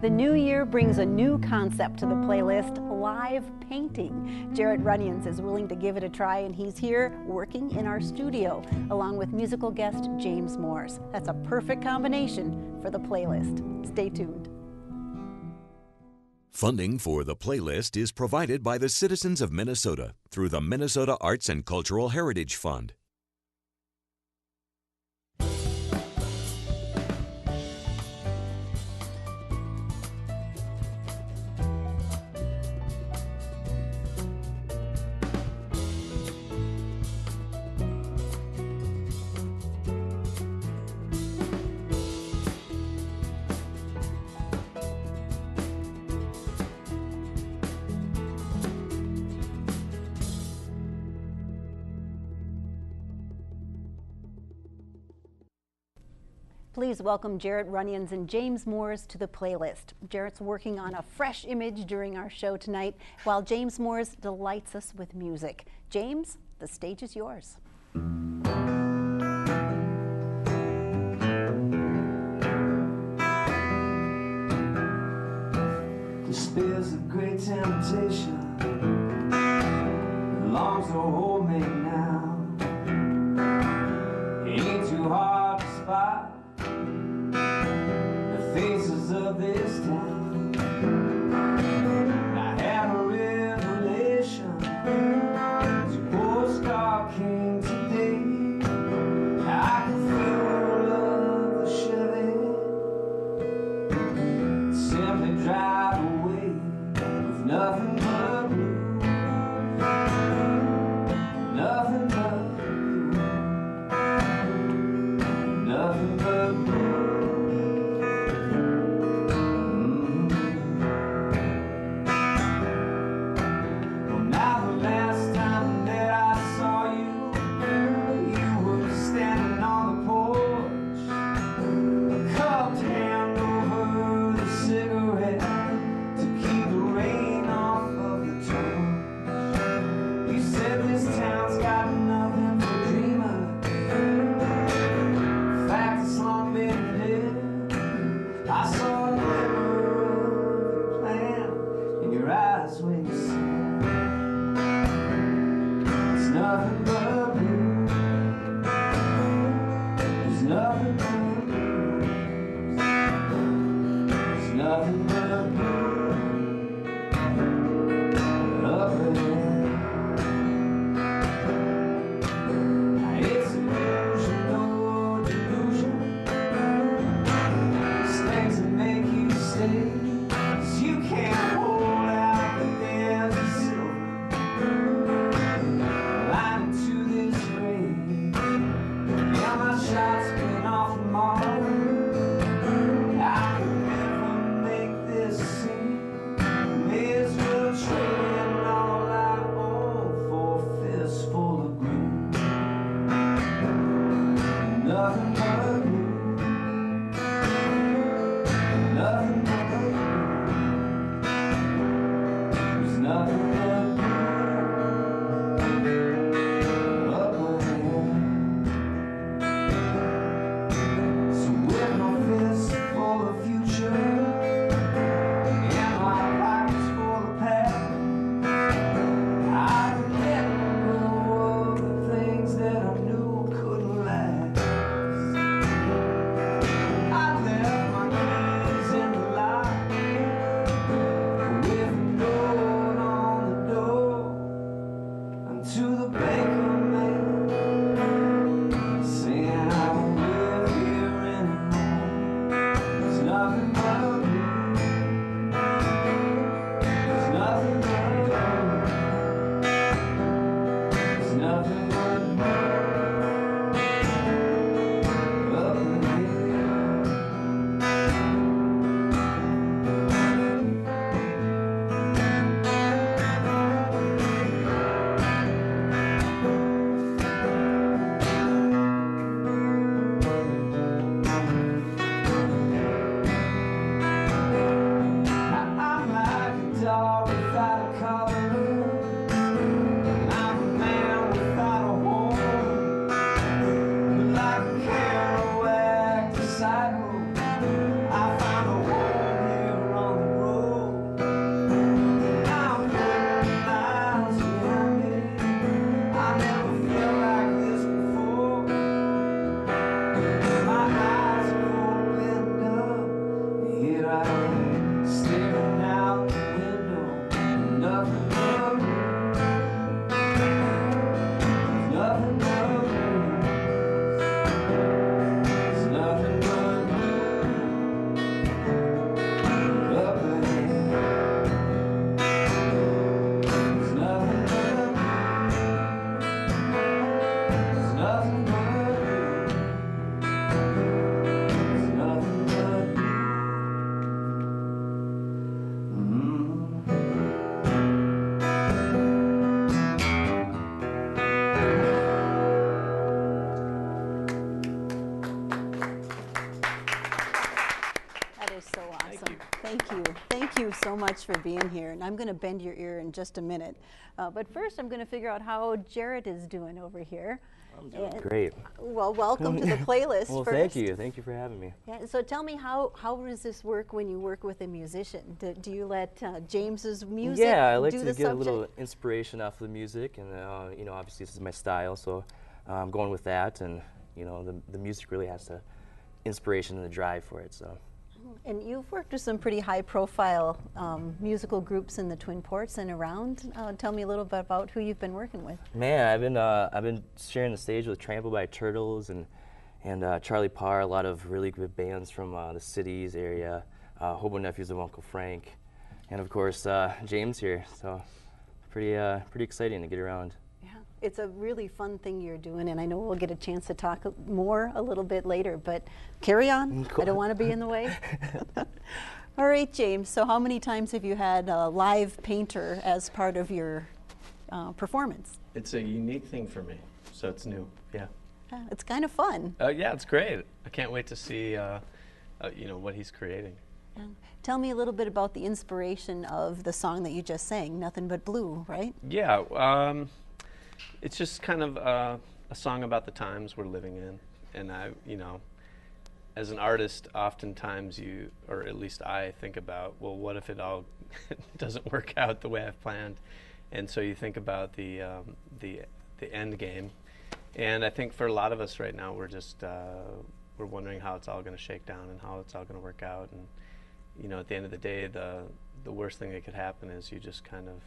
The new year brings a new concept to the playlist, live painting. Jarrett Runyons is willing to give it a try, and he's here working in our studio, along with musical guest James Morse. That's a perfect combination for the playlist. Stay tuned. Funding for the playlist is provided by the citizens of Minnesota through the Minnesota Arts and Cultural Heritage Fund. Please welcome Jarrett Runyons and James Morse to the playlist. Jarrett's working on a fresh image during our show tonight, while James Morse delights us with music. James, the stage is yours. Despair's a great temptation, longs to hold me now. It ain't too hard to spot faces of this town. I had a revelation as a postcard came today. I could feel the love of Chevy simply drive away with nothing but blue, nothing but blue, nothing but blue. Shots been off the mark. I could never make this scene. is so awesome. Thank you. Thank you so much for being here. And I'm going to bend your ear in just a minute. But first, I'm going to figure out how Jarrett is doing over here. I'm doing great. Well, welcome to the playlist. Well, first. thank you. Thank you for having me. Yeah, so tell me, how does this work when you work with a musician? Do you let James's music Yeah, I like do to the get subject? a little inspiration off of the music, and you know, obviously this is my style, so I'm going with that, and you know, the music really has the inspiration and the drive for it. So. And you've worked with some pretty high-profile musical groups in the Twin Ports and around. Tell me a little bit about who you've been working with. Man, I've been sharing the stage with Trampled by Turtles and Charlie Parr, a lot of really good bands from the cities area, Hobo Nephews of Uncle Frank, and of course James here. So pretty exciting to get around. It's a really fun thing you're doing, and I know we'll get a chance to talk more a little bit later, but carry on. I don't want to be in the way. All right, James, so how many times have you had a live painter as part of your performance? It's a unique thing for me, so it's new, yeah. It's kind of fun. Yeah, it's great. I can't wait to see you know, what he's creating. Tell me a little bit about the inspiration of the song that you just sang, Nothing But Blue, right? Yeah, it's just kind of a song about the times we're living in, and you know, as an artist, oftentimes you, or at least I, think about, well, what if it all doesn't work out the way I've planned? And so you think about the end game, and I think for a lot of us right now, we're just we're wondering how it's all going to shake down and how it's all going to work out. And you know, at the end of the day, the worst thing that could happen is you just kind of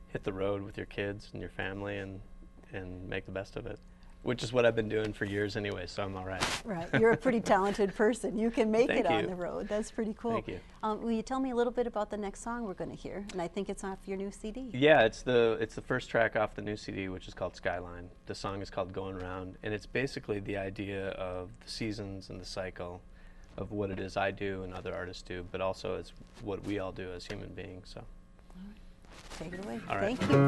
hit the road with your kids and your family and make the best of it, which is what I've been doing for years anyway, so I'm all right. Right. You're a pretty talented person. You can make it Thank on you. the road. That's pretty cool. Thank you. Will you tell me a little bit about the next song we're going to hear? And I think it's off your new CD. Yeah, it's the first track off the new CD, which is called Skyline. The song is called Going Round, and it's basically the idea of the seasons and the cycle of what it is I do and other artists do, but also it's what we all do as human beings. So. Take it away. All right. Thank you.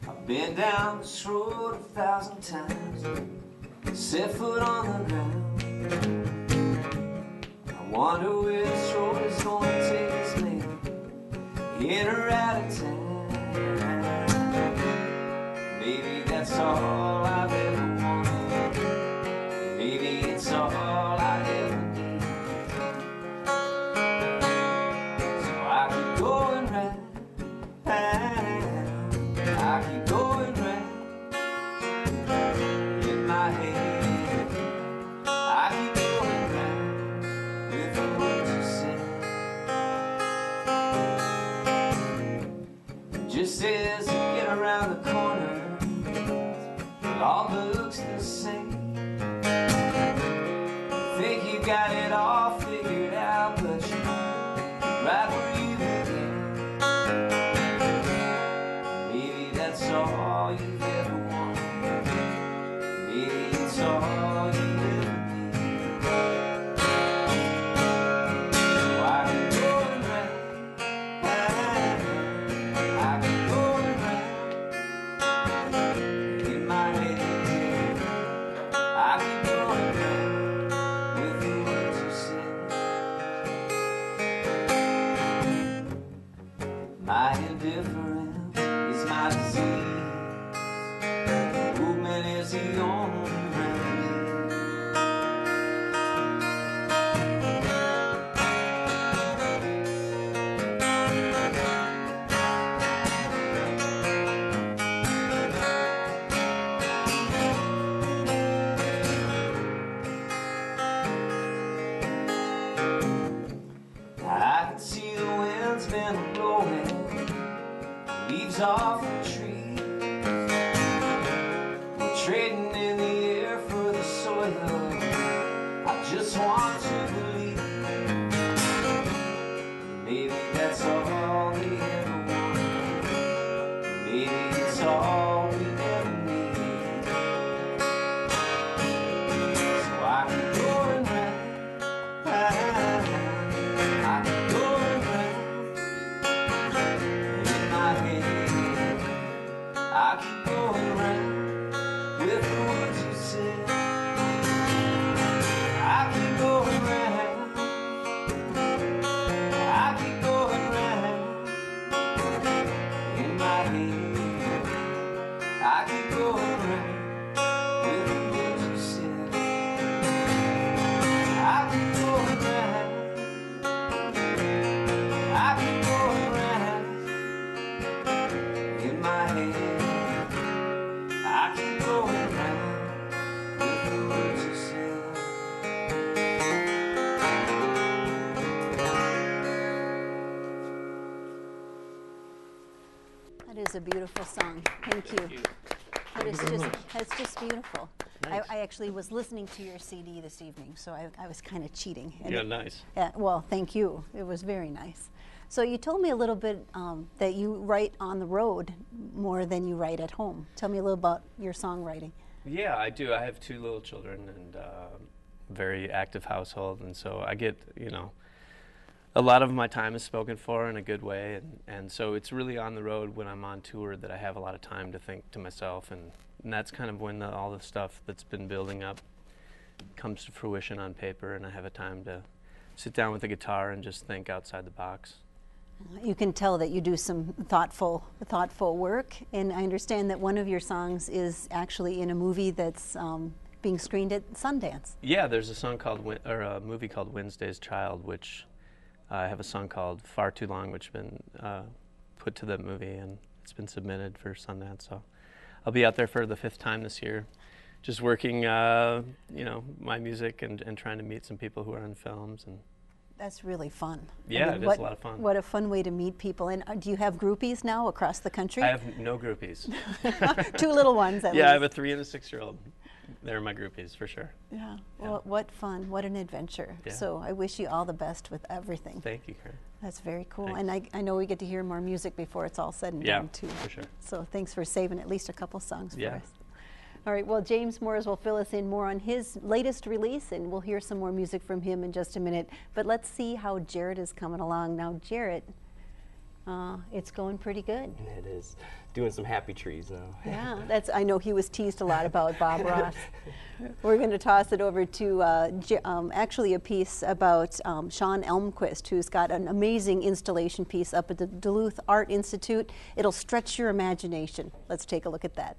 I've been down this road 1,000 times, set foot on the ground. I wonder where this road is going to take us, man, in or out of town. Maybe that's all I've ever wanted. Maybe it's all I ever need. So I keep going round, I keep going round in my head. I keep going round with the words you say. Just as you get around the corner, it all looks the same. Think you got it all figured out, but you're right where you began. Maybe that's all you've ever wanted. Maybe it's all you ever need. So I keep going round, I keep going round in my head. I keep going round with the words you said. My indifference is my disease. Movement is the only remedy. I can see the wind's been blowing leaves off the trees. We're trading in the air for the soil. I just want to believe. Maybe that's all we ever wanted. Maybe it's all we ever need. So I keep going round, I keep going round in my head. I keep going round I keep going round with the words you said. I keep going round. I keep going round in my head. I keep going round with the words you said. That is a beautiful song. Thank you. It's just beautiful. Nice. I actually was listening to your CD this evening, so I was kind of cheating. And Yeah, nice. well, thank you. It was very nice. So you told me a little bit that you write on the road more than you write at home. Tell me a little about your songwriting. Yeah, I do. I have 2 little children and very active household, and so I get, a lot of my time is spoken for in a good way, and so it's really on the road when I'm on tour that I have a lot of time to think to myself, and that's kind of when all the stuff that's been building up comes to fruition on paper, and I have a time to sit down with the guitar and just think outside the box. You can tell that you do some thoughtful work, and I understand that one of your songs is actually in a movie that's being screened at Sundance. Yeah, there's a song called, a movie called Wednesday's Child, which I have a song called Far Too Long, which has been put to the movie, and it's been submitted for Sundance. So I'll be out there for the 5th time this year, just working, my music and trying to meet some people who are in films. And that's really fun. Yeah, it is a lot of fun. What a fun way to meet people. And do you have groupies now across the country? I have no groupies. 2 little ones at least. Yeah, I have a 3 and a 6-year-old. They're my groupies for sure. Yeah. Well, what fun. What an adventure. Yeah. So I wish you all the best with everything. Thank you, Karen. That's very cool. Thanks. And I know we get to hear more music before it's all said and Yeah, done too. for sure. So thanks for saving at least a couple songs for Yeah. us. All right, well, James Moores will fill us in more on his latest release, and we'll hear some more music from him in just a minute. But let's see how Jarrett is coming along. Now, Jarrett, it's going pretty good. It is. Doing some happy trees now. Yeah, I know he was teased a lot about Bob Ross. We're going to toss it over to actually a piece about Sean Elmquist, who's got an amazing installation piece up at the Duluth Art Institute. It'll stretch your imagination. Let's take a look at that.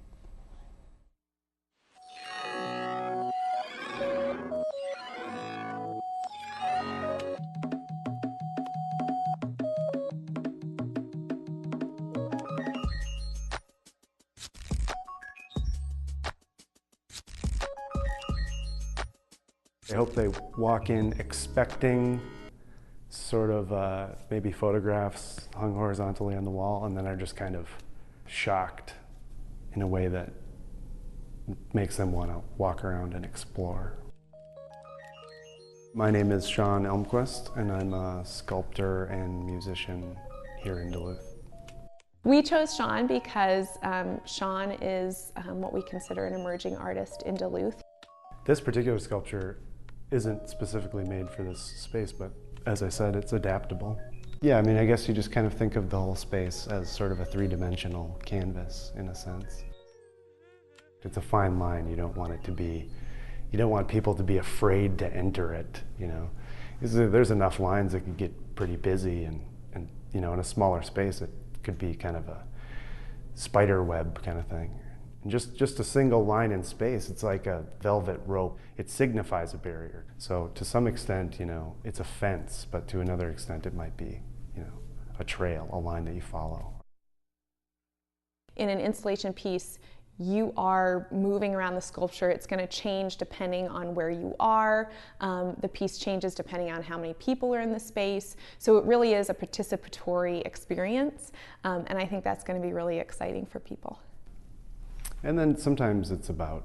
I hope they walk in expecting sort of maybe photographs hung horizontally on the wall, and then are just kind of shocked in a way that makes them want to walk around and explore. My name is Sean Elmquist, and I'm a sculptor and musician here in Duluth. We chose Sean because Sean is what we consider an emerging artist in Duluth. This particular sculpture isn't specifically made for this space, but as I said, it's adaptable. Yeah, I mean, I guess you just kind of think of the whole space as sort of a 3-dimensional canvas in a sense. It's a fine line. You don't want people to be afraid to enter it, you know. There's enough lines that could get pretty busy, and you know, in a smaller space it could be kind of a spider web kind of thing. And just a single line in space, it's like a velvet rope. It signifies a barrier. So to some extent, you know, it's a fence, but to another extent it might be, you know, a trail, a line that you follow. In an installation piece, you are moving around the sculpture. It's going to change depending on where you are. The piece changes depending on how many people are in the space. So it really is a participatory experience, and I think that's going to be really exciting for people. And then sometimes it's about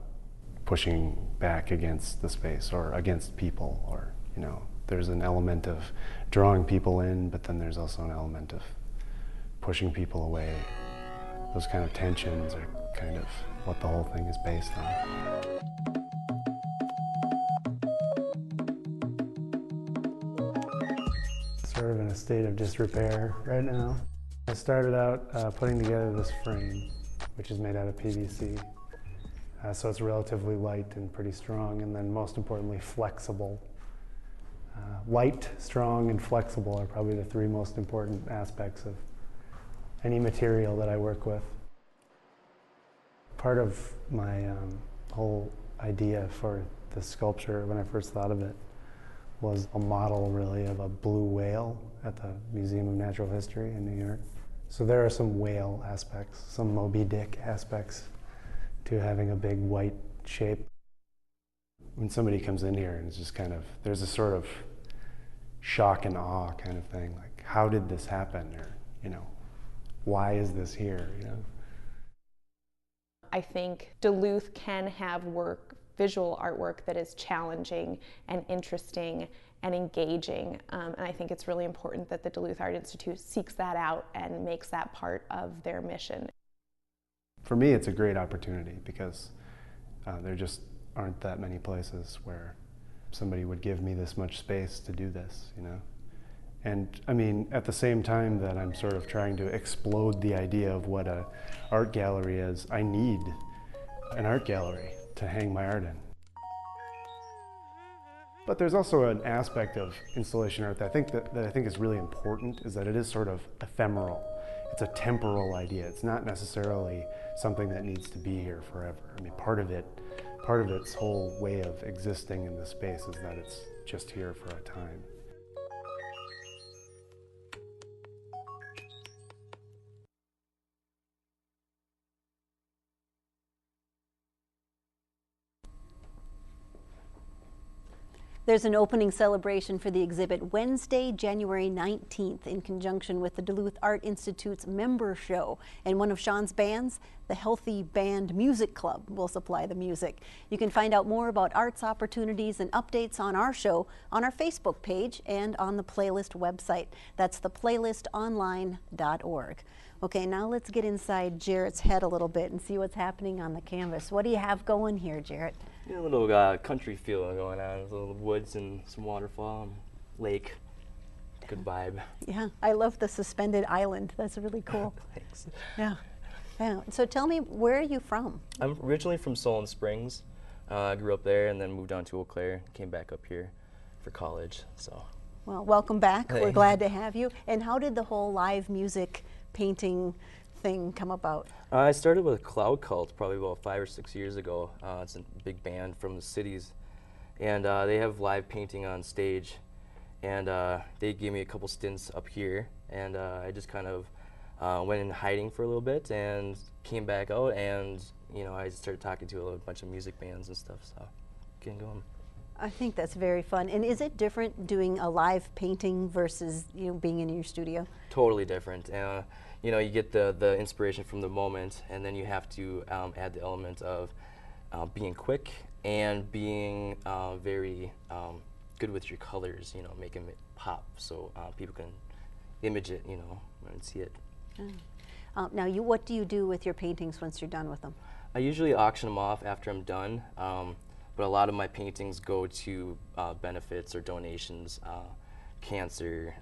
pushing back against the space or against people, or, you know, there's an element of drawing people in, but then there's also an element of pushing people away. Those kind of tensions are kind of what the whole thing is based on. Sort of in a state of disrepair right now. I started out putting together this frame, which is made out of PVC. So it's relatively light and pretty strong, and then most importantly, flexible. Light, strong, and flexible are probably the 3 most important aspects of any material that I work with. Part of my whole idea for this sculpture, when I first thought of it, was a model really of a blue whale at the Museum of Natural History in New York. So there are some whale aspects, some Moby Dick aspects to having a big white shape. When somebody comes in here and it's just kind of, there's a sort of shock and awe kind of thing, like, how did this happen? Or, you know, why is this here, you know? I think Duluth can have visual artwork that is challenging and interesting and engaging. And I think it's really important that the Duluth Art Institute seeks that out and makes that part of their mission. For me, it's a great opportunity because there just aren't that many places where somebody would give me this much space to do this, you know? And I mean, at the same time that I'm sort of trying to explode the idea of what an art gallery is, I need an art gallery to hang my art in. But there's also an aspect of installation art that I think is really important, is that it is sort of ephemeral. It's a temporal idea. It's not necessarily something that needs to be here forever. I mean, part of its whole way of existing in the space is that it's just here for a time. There's an opening celebration for the exhibit Wednesday, January 19th, in conjunction with the Duluth Art Institute's member show. And one of Sean's bands, the Healthy Band Music Club, will supply the music. You can find out more about arts opportunities and updates on our show on our Facebook page and on the Playlist website. That's theplaylistonline.org. Okay, now let's get inside Jarrett's head a little bit and see what's happening on the canvas. What do you have going here, Jarrett? Yeah, a little country feel going on. There's a little woods and some waterfall and lake. Good vibe. Yeah, I love the suspended island. That's really cool. Thanks. Yeah. Yeah. So tell me, where are you from? I'm originally from Solon Springs. I grew up there and then moved down to Eau Claire. Came back up here for college. So. Well, welcome back. Hey. We're glad to have you. And how did the whole live music painting thing come about? I started with Cloud Cult probably about 5 or 6 years ago. It's a big band from the cities, and they have live painting on stage. And they gave me a couple stints up here, and I just kind of went in hiding for a little bit and came back out, and you know, I started talking to a bunch of music bands and stuff. So getting going. I think that's very fun. And is it different doing a live painting versus, you know, being in your studio? Totally different. You know, you get the inspiration from the moment, and then you have to add the element of being quick and being very good with your colors, you know, making it pop so people can image it, you know, and see it. Now, what do you do with your paintings once you're done with them? I usually auction them off after I'm done, but a lot of my paintings go to benefits or donations, cancer,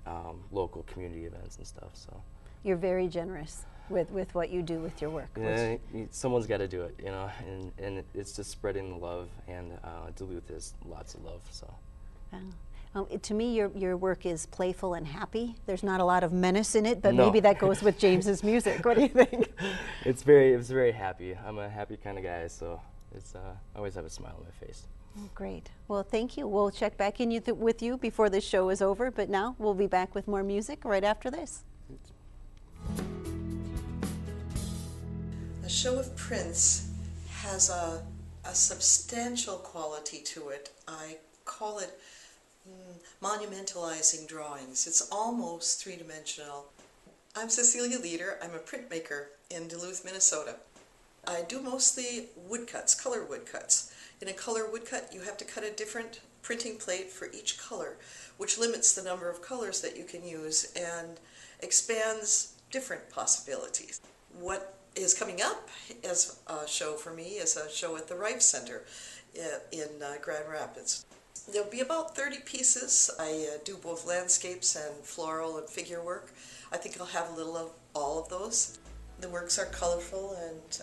local community events and stuff. So. You're very generous with what you do with your work. Yeah, someone's got to do it, you know, and it's just spreading the love, and Duluth is lots of love, so. To me, your work is playful and happy. There's not a lot of menace in it, but No. maybe that goes with James's music. What do you think? It's very happy. I'm a happy kind of guy, so it's I always have a smile on my face. Oh, great. Well, thank you. We'll check back in with you before this show is over, but now we'll be back with more music right after this. The show of prints has a substantial quality to it. I call it monumentalizing drawings. It's almost three-dimensional. I'm Cecilia Leader. I'm a printmaker in Duluth, Minnesota. I do mostly woodcuts, color woodcuts. In a color woodcut, you have to cut a different printing plate for each color, which limits the number of colors that you can use and expands different possibilities. What is coming up as a show for me is a show at the Rife Center in Grand Rapids. There'll be about 30 pieces. I do both landscapes and floral and figure work. I think I'll have a little of all of those. The works are colorful and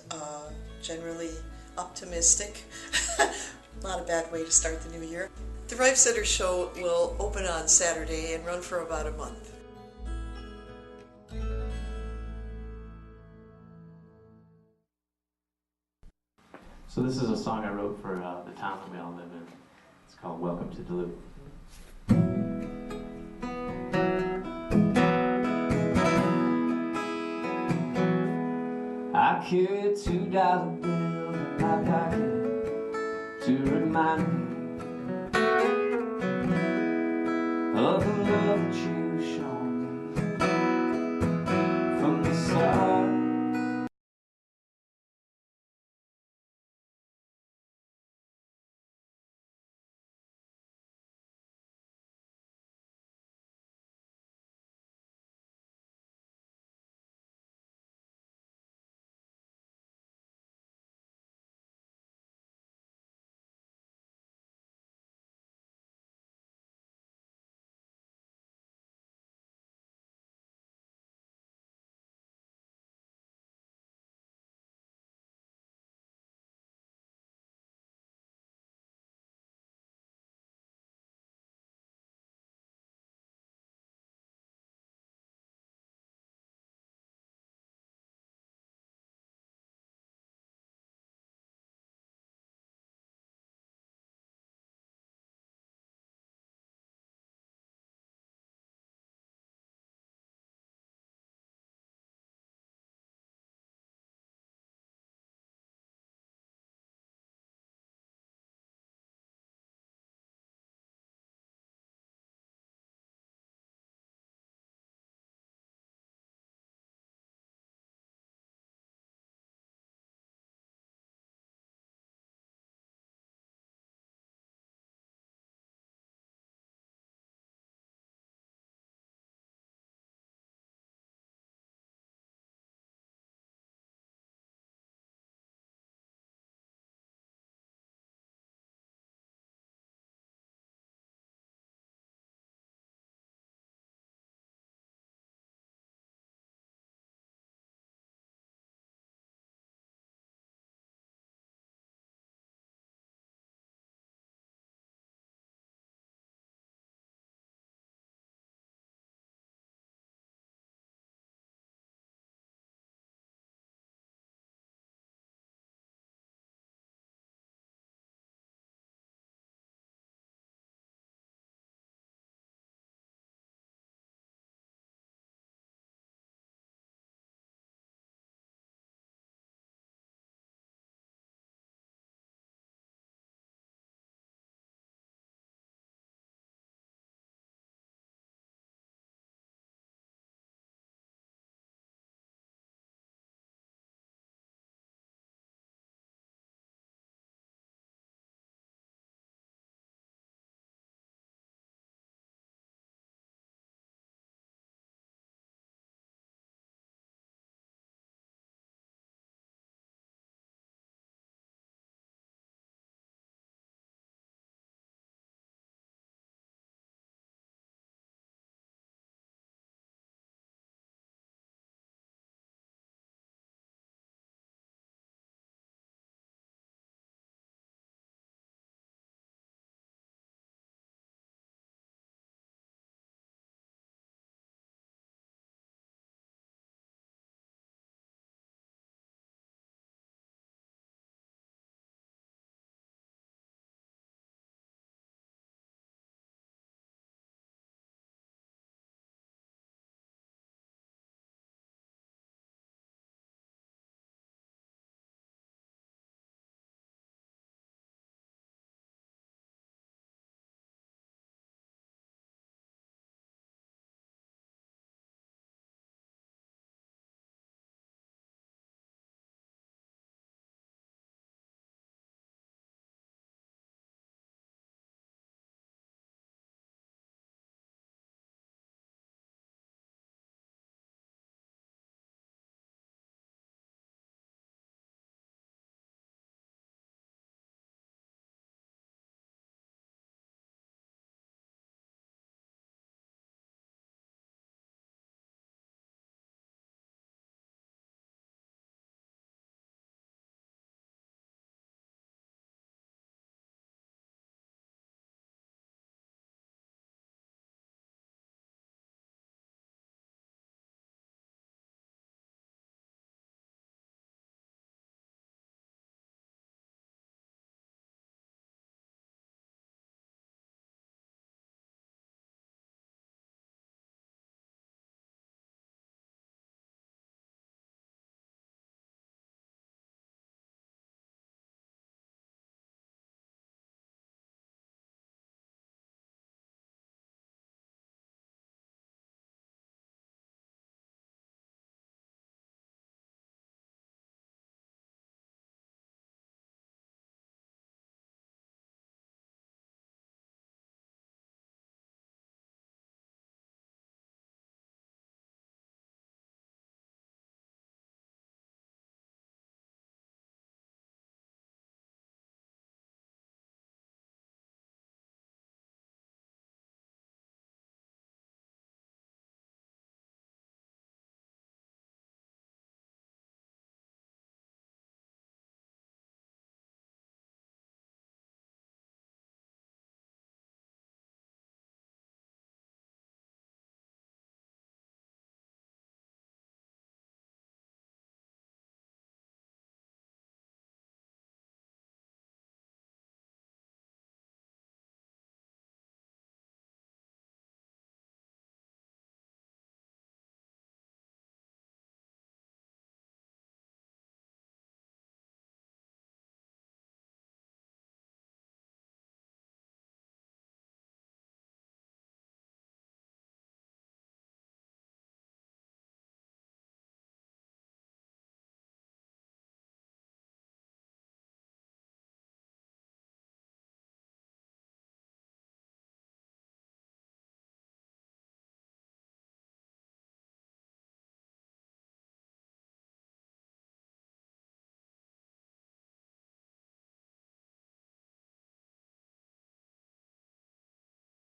generally optimistic. Not a bad way to start the new year. The Rife Center show will open on Saturday and run for about a month. So this is a song I wrote for the town that we all live in. It's called Welcome to Duluth. I carry a $2 bill in my pocket to remind me of the love that you